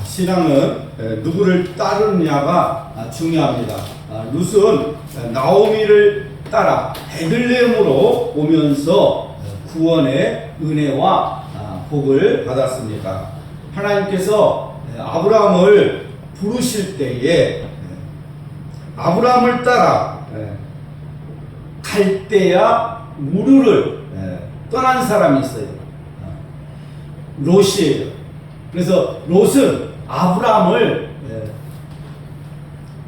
신앙은 누구를 따르느냐가 중요합니다. 룻은 나오미를 따라 베들레헴으로 오면서 구원의 은혜와 복을 받았습니다. 하나님께서 아브라함을 부르실 때에 아브라함을 따라 갈대아 우르를 떠난 사람이 있어요. 롯이에요. 그래서 롯은 아브라함을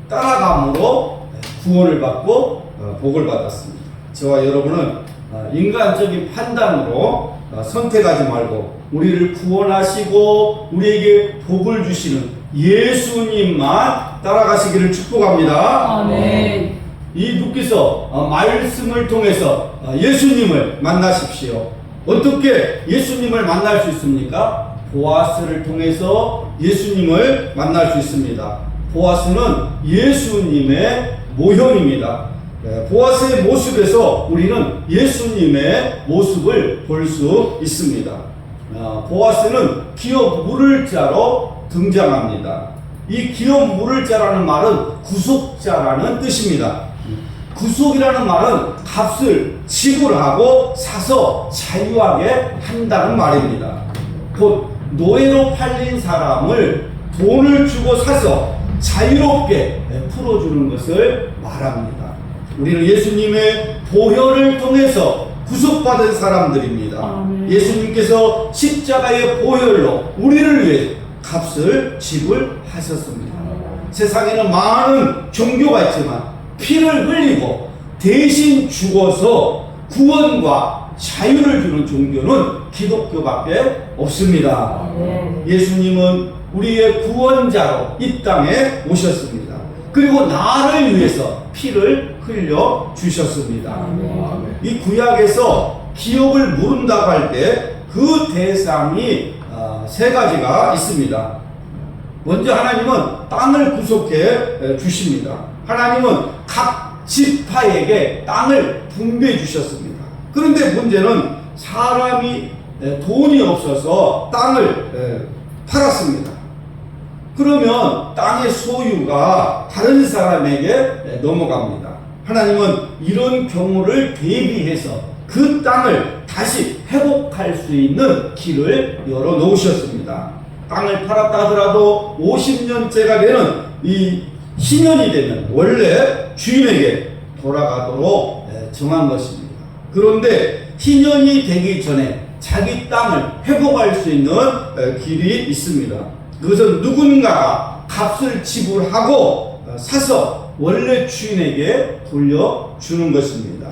따라감으로 구원을 받고 복을 받았습니다. 저와 여러분은 인간적인 판단으로 선택하지 말고 우리를 구원하시고 우리에게 복을 주시는 예수님만 따라가시기를 축복합니다. 아멘. 이 룻기서 말씀을 통해서 예수님을 만나십시오. 어떻게 예수님을 만날 수 있습니까? 보아스를 통해서 예수님을 만날 수 있습니다. 보아스는 예수님의 모형입니다. 보아스의 모습에서 우리는 예수님의 모습을 볼 수 있습니다. 보아스는 기업 물을 자로 등장합니다. 이 기업 물을 자라는 말은 구속자라는 뜻입니다. 구속이라는 말은 값을 지불하고 사서 자유하게 한다는 말입니다. 곧 노예로 팔린 사람을 돈을 주고 사서 자유롭게 풀어주는 것을 말합니다. 우리는 예수님의 보혈을 통해서 구속받은 사람들입니다. 예수님께서 십자가의 보혈로 우리를 위해 값을 지불하셨습니다. 세상에는 많은 종교가 있지만 피를 흘리고 대신 죽어서 구원과 자유를 주는 종교는 기독교밖에 없습니다. 예수님은 우리의 구원자로 이 땅에 오셨습니다. 그리고 나를 위해서 피를 흘려 주셨습니다. 이 구약에서 기업을 물은다고 할 때 그 대상이 세 가지가 있습니다. 먼저 하나님은 땅을 구속해 주십니다. 하나님은 각 지파에게 땅을 분배해 주셨습니다. 그런데 문제는 사람이 돈이 없어서 땅을 팔았습니다. 그러면 땅의 소유가 다른 사람에게 넘어갑니다. 하나님은 이런 경우를 대비해서 그 땅을 다시 회복할 수 있는 길을 열어 놓으셨습니다. 땅을 팔았다 하더라도 50년째가 되는 이 희년이 되면 원래 주인에게 돌아가도록 정한 것입니다. 그런데 희년이 되기 전에 자기 땅을 회복할 수 있는 길이 있습니다. 그것은 누군가가 값을 지불하고 사서 원래 주인에게 돌려주는 것입니다.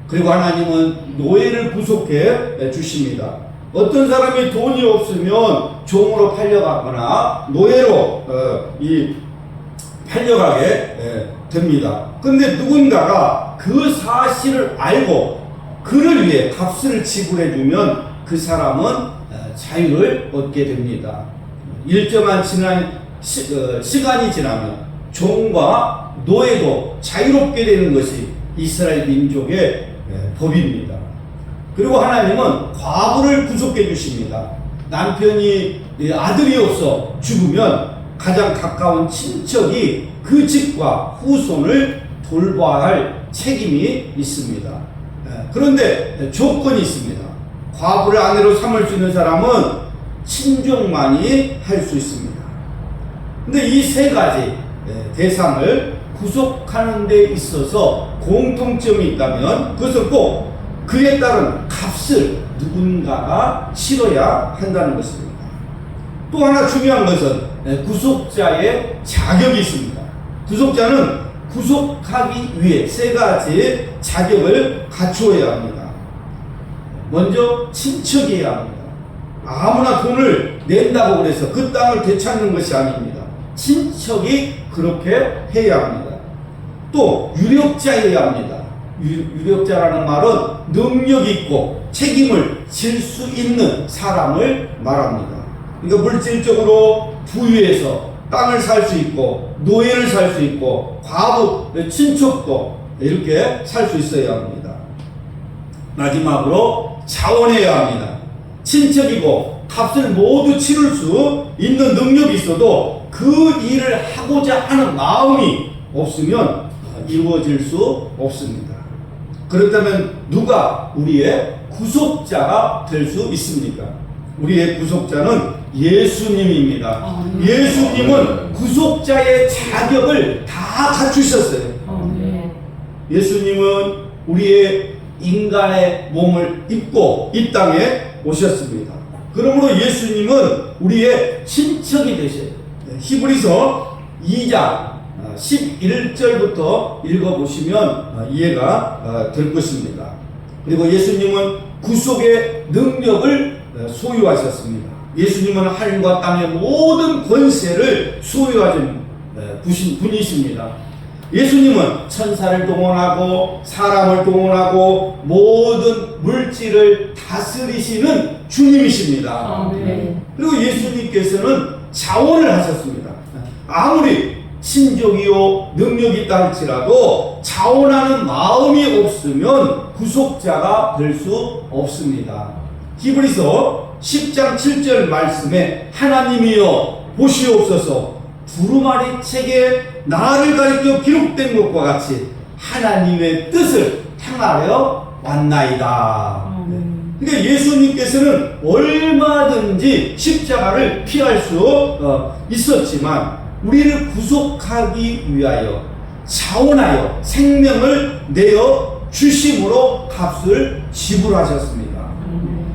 그리고 하나님은 노예를 구속해 주십니다. 어떤 사람이 돈이 없으면 종으로 팔려가거나 노예로 팔려가게 됩니다. 근데 누군가가 그 사실을 알고 그를 위해 값을 지불해주면 그 사람은 자유를 얻게 됩니다. 일정한 시간이 지나면 종과 노예도 자유롭게 되는 것이 이스라엘 민족의 법입니다. 그리고 하나님은 과부를 구속해 주십니다. 남편이 아들이 없어 죽으면 가장 가까운 친척이 그 집과 후손을 돌봐야 할 책임이 있습니다. 그런데 조건이 있습니다. 과부를 아내로 삼을 수 있는 사람은 친족만이 할 수 있습니다. 근데 이 세 가지 대상을 구속하는 데 있어서 공통점이 있다면 그것은 꼭 그에 따른 값을 누군가가 치러야 한다는 것입니다. 또 하나 중요한 것은 구속자의 자격이 있습니다. 구속자는 구속하기 위해 세 가지 자격을 갖추어야 합니다. 먼저 친척이어야 합니다. 아무나 돈을 낸다고 그래서 그 땅을 되찾는 것이 아닙니다. 친척이 그렇게 해야 합니다. 또 유력자여야 합니다. 유력자라는 말은 능력 있고 책임을 질 수 있는 사람을 말합니다. 그러니까 물질적으로 부유해서 땅을 살 수 있고 노예를 살 수 있고 과부, 친척도 이렇게 살 수 있어야 합니다. 마지막으로 자원해야 합니다. 친척이고 값을 모두 치를 수 있는 능력이 있어도 그 일을 하고자 하는 마음이 없으면 이루어질 수 없습니다. 그렇다면 누가 우리의 구속자가 될 수 있습니까? 우리의 구속자는 예수님입니다. 예수님은 구속자의 자격을 다 갖추셨어요. 예수님은 우리의 인간의 몸을 입고 이 땅에 오셨습니다. 그러므로 예수님은 우리의 친척이 되셔요. 히브리서 2장 11절부터 읽어보시면 이해가 될 것입니다. 그리고 예수님은 구속의 능력을 소유하셨습니다. 예수님은 하늘과 땅의 모든 권세를 소유하신 분이십니다. 예수님은 천사를 동원하고 사람을 동원하고 모든 물질을 다스리시는 주님이십니다. 그리고 예수님께서는 자원을 하셨습니다. 아무리 신적이요 능력이 있다 할지라도 자원하는 마음이 없으면 구속자가 될 수 없습니다. 히브리서 10장 7절 말씀에 하나님이여 보시옵소서 두루마리 책에 나를 가리켜 기록된 것과 같이 하나님의 뜻을 행하려 왔나이다. 그러니까 예수님께서는 얼마든지 십자가를 피할 수 있었지만 우리를 구속하기 위하여 자원하여 생명을 내어 주심으로 값을 지불하셨습니다.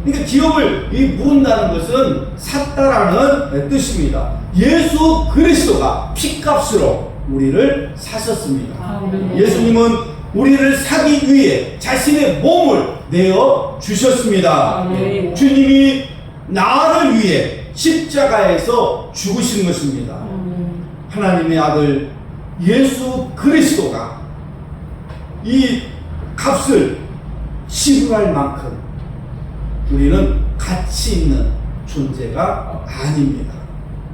그러니까 기업을 물은다는 것은 샀다라는 뜻입니다. 예수 그리스도가 피값으로 우리를 사셨습니다. 예수님은 우리를 사기 위해 자신의 몸을 내어 주셨습니다. 주님이 나를 위해 십자가에서 죽으신 것입니다. 하나님의 아들 예수 그리스도가 이 값을 지불할 만큼 우리는 가치 있는 존재가 아닙니다.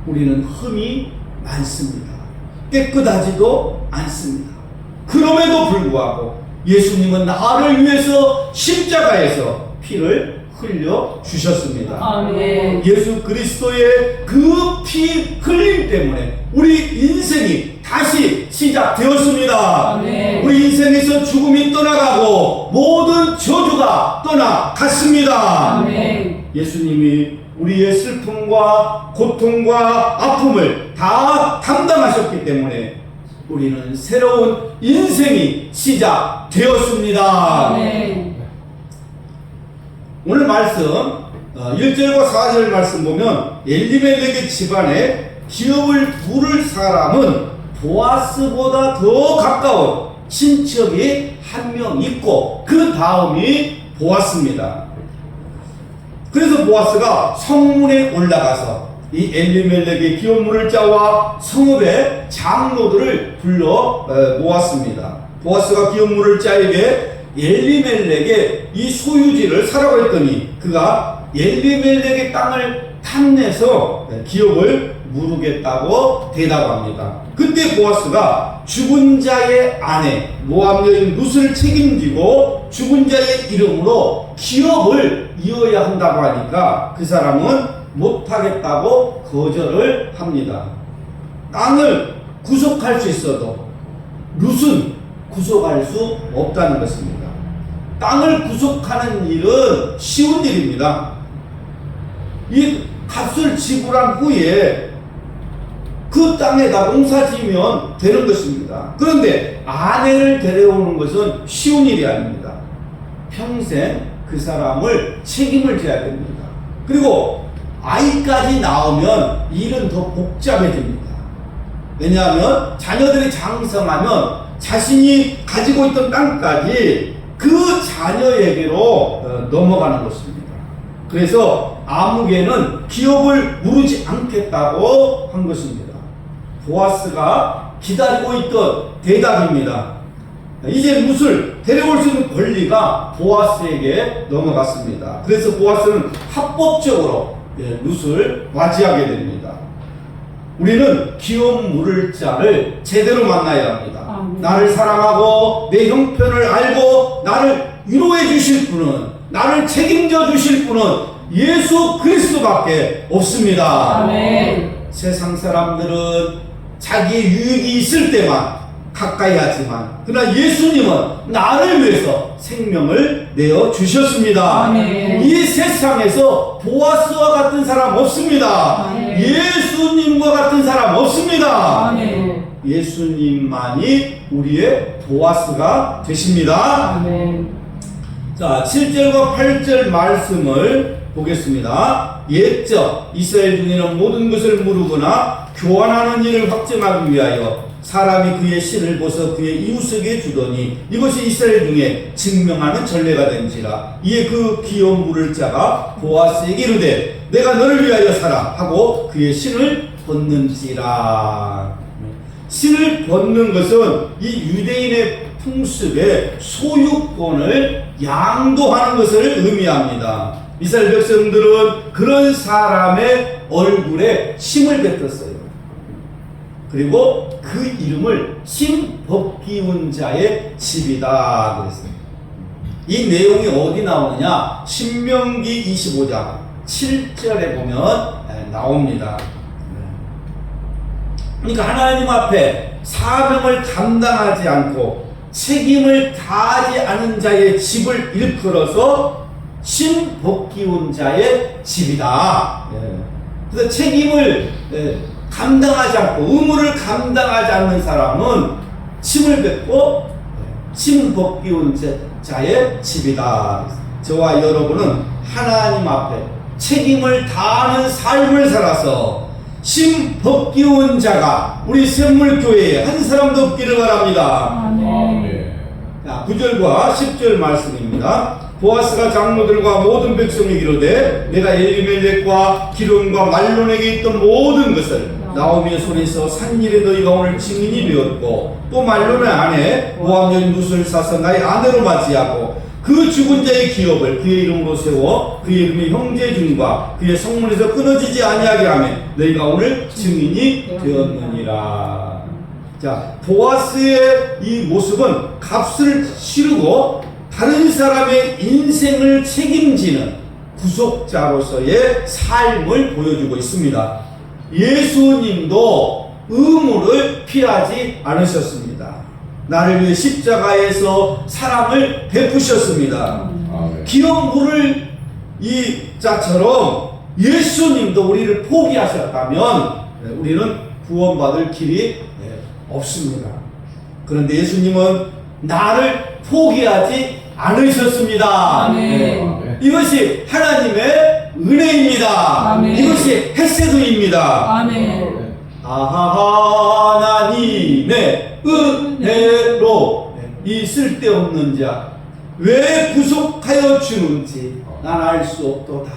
우리는 흠이 많습니다. 깨끗하지도 않습니다. 그럼에도 불구하고 예수님은 나를 위해서 십자가에서 피를 흘려 주셨습니다. 예수 그리스도의 그 피 흘림 때문에 우리 인생이 다시 시작되었습니다. 우리 인생에서 죽음이 떠나가고 모든 저주가 떠나갔습니다. 예수님이 우리의 슬픔과 고통과 아픔을 다 담당하셨기 때문에 우리는 새로운 인생이 시작되었습니다. 오늘 말씀 1절과 4절 말씀 보면 엘리멜렉의 집안에 기업을 부를 사람은 보아스보다 더 가까운 친척이 한 명 있고 그 다음이 보아스입니다. 그래서 보아스가 성문에 올라가서 이 엘리멜렉의 기업 물을 자와 성읍의 장로들을 불러 모았습니다. 보아스가 기업 물을 자에게 엘리멜렉의 이 소유지를 사라고 했더니 그가 엘리멜렉의 땅을 탐내서 기업을 물으겠다고 대답합니다. 그때 보아스가 죽은 자의 아내 모압 여인 룻을 책임지고 죽은 자의 이름으로 기업을 이어야 한다고 하니까 그 사람은 못하겠다고 거절을 합니다. 땅을 구속할 수 있어도 룻은 구속할 수 없다는 것입니다. 땅을 구속하는 일은 쉬운 일입니다. 이 값을 지불한 후에 그 땅에다 농사 지으면 되는 것입니다. 그런데 아내를 데려오는 것은 쉬운 일이 아닙니다. 평생 그 사람을 책임을 져야 됩니다. 그리고 아이까지 낳으면 일은 더 복잡해집니다. 왜냐하면 자녀들이 장성하면 자신이 가지고 있던 땅까지 그 자녀에게로 넘어가는 것입니다. 그래서 아무개는 기업을 물으지 않겠다고 한 것입니다. 보아스가 기다리고 있던 대답입니다. 이제 룻을 데려올 수 있는 권리가 보아스에게 넘어갔습니다. 그래서 보아스는 합법적으로 룻을 맞이하게 됩니다. 우리는 기업 물을 자를 제대로 만나야 합니다. 나를 사랑하고 내 형편을 알고 나를 위로해 주실 분은, 나를 책임져 주실 분은 예수 그리스도밖에 없습니다. 아멘. 세상 사람들은 자기 유익이 있을 때만 가까이 하지만 그러나 예수님은 나를 위해서 생명을 내어 주셨습니다. 아멘. 이 세상에서 보아스와 같은 사람 없습니다. 아멘. 예수님과 같은 사람 없습니다. 아멘. 예수님만이 우리의 보아스가 되십니다. 아멘. 자, 7절과 8절 말씀을 보겠습니다. 옛적 이스라엘 중에는 모든 것을 무르거나 교환하는 일을 확정하기 위하여 사람이 그의 신을 벗어 그의 이웃에게 주더니 이것이 이스라엘 중에 증명하는 전례가 된지라. 이에 그 기업 물을 자가 보아스에게 이르되 내가 너를 위하여 사라 하고 그의 신을 벗는지라. 신을 벗는 것은 이 유대인의 풍습에 소유권을 양도하는 것을 의미합니다. 이스라엘 백성들은 그런 사람의 얼굴에 심을 뱉었어요. 그리고 그 이름을 심 벗기운 자의 집이다 그랬어요. 이 내용이 어디 나오느냐? 신명기 25장 7절에 보면 나옵니다. 그러니까 하나님 앞에 사명을 감당하지 않고 책임을 다하지 않은 자의 집을 일컬어서 심 벗기운 자의 집이다. 그래서 책임을 감당하지 않고 의무를 감당하지 않는 사람은 침을 뱉고 침 벗기운 자의 집이다. 저와 여러분은 하나님 앞에 책임을 다하는 삶을 살아서 심 벗기운 자가 우리 샘물교회에 한 사람도 없기를 바랍니다. 아멘. 9절과 10절 말씀입니다. 보아스가 장로들과 모든 백성에게 이르되 내가 엘리멜렉과 기론과 말론에게 있던 모든 것을 나오미의 손에서 산 일에 너희가 오늘 증인이 되었고 또 말론의 아내 모압 여인 룻을 사서 나의 아내로 맞이하고 그 죽은 자의 기업을 그의 이름으로 세워 그의 이름이 형제중과 그의 성문에서 끊어지지 아니하게 하며 너희가 오늘 증인이 되었느니라. 자, 보아스의 이 모습은 값을 치르고 다른 사람의 인생을 책임지는 구속자로서의 삶을 보여주고 있습니다. 예수님도 의무를 피하지 않으셨습니다. 나를 위해 십자가에서 사랑을 베푸셨습니다. 기업 물을 이 자처럼 예수님도 우리를 포기하셨다면 우리는 구원받을 길이 없습니다. 그런데 예수님은 나를 포기하지 않으셨습니다. 아멘. 이것이 하나님의 은혜입니다. 아멘. 이것이 헷세도입니다. 아멘. 하나님의 은혜로 이 쓸데없는 자 왜 구속하여 주는지 난 알 수 없도다.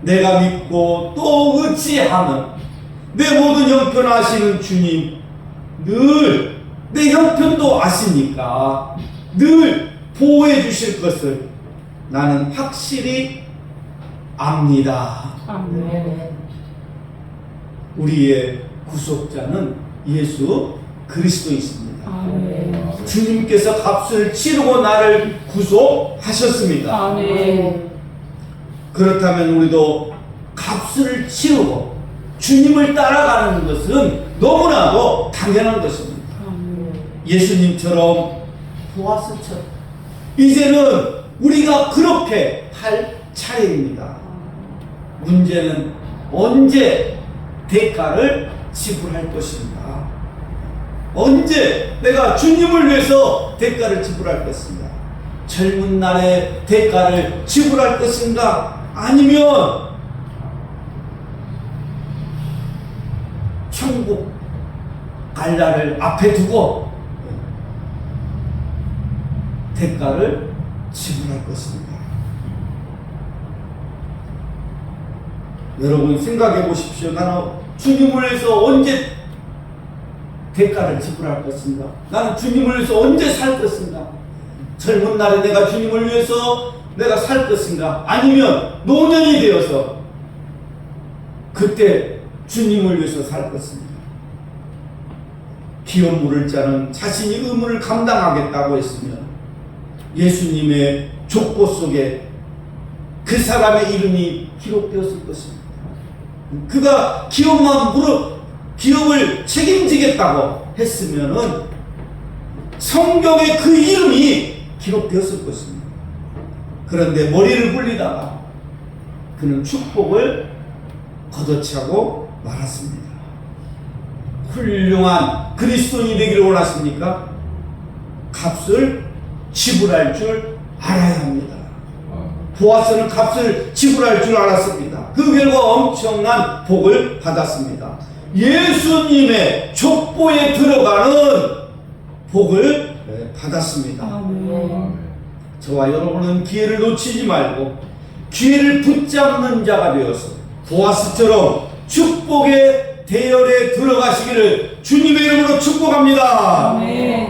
내가 믿고 또 의지하는 내 모든 형편 아시는 주님, 늘 내 형편도 아시니까 늘 보호해 주실 것을 나는 확실히 압니다. 아멘. 우리의 구속자는 예수 그리스도이십니다. 아멘. 주님께서 값을 치르고 나를 구속하셨습니다. 아멘. 그렇다면 우리도 값을 치르고 주님을 따라가는 것은 너무나도 당연한 것입니다. 예수님처럼 보아스처럼 이제는 우리가 그렇게 할 차례입니다. 문제는 언제 대가를 지불할 것인가? 언제 내가 주님을 위해서 대가를 지불할 것인가? 젊은 날에 대가를 지불할 것인가? 아니면 천국 갈 날을 앞에 두고 대가를 지불할 것입니다. 여러분 생각해 보십시오. 나는 주님을 위해서 언제 대가를 지불할 것인가? 나는 주님을 위해서 언제 살 것인가? 젊은 날에 내가 주님을 위해서 내가 살 것인가? 아니면 노년이 되어서 그때 주님을 위해서 살 것인가? 기업 물을 자는 자신이 의무를 감당하겠다고 했으면 예수님의 족보 속에 그 사람의 이름이 기록되었을 것입니다. 그가 기업을 책임지겠다고 했으면은 성경에 그 이름이 기록되었을 것입니다. 그런데 머리를 굴리다가 그는 축복을 걷어차고 말았습니다. 훌륭한 그리스도인이 되기를 원하십니까? 값을 지불할 줄 알아야 합니다. 보아스는 값을 지불할 줄 알았습니다. 그 결과 엄청난 복을 받았습니다. 예수님의 족보에 들어가는 복을 받았습니다. 아멘. 저와 여러분은 기회를 놓치지 말고 기회를 붙잡는 자가 되어서 보아스처럼 축복의 대열에 들어가시기를 주님의 이름으로 축복합니다. 아멘.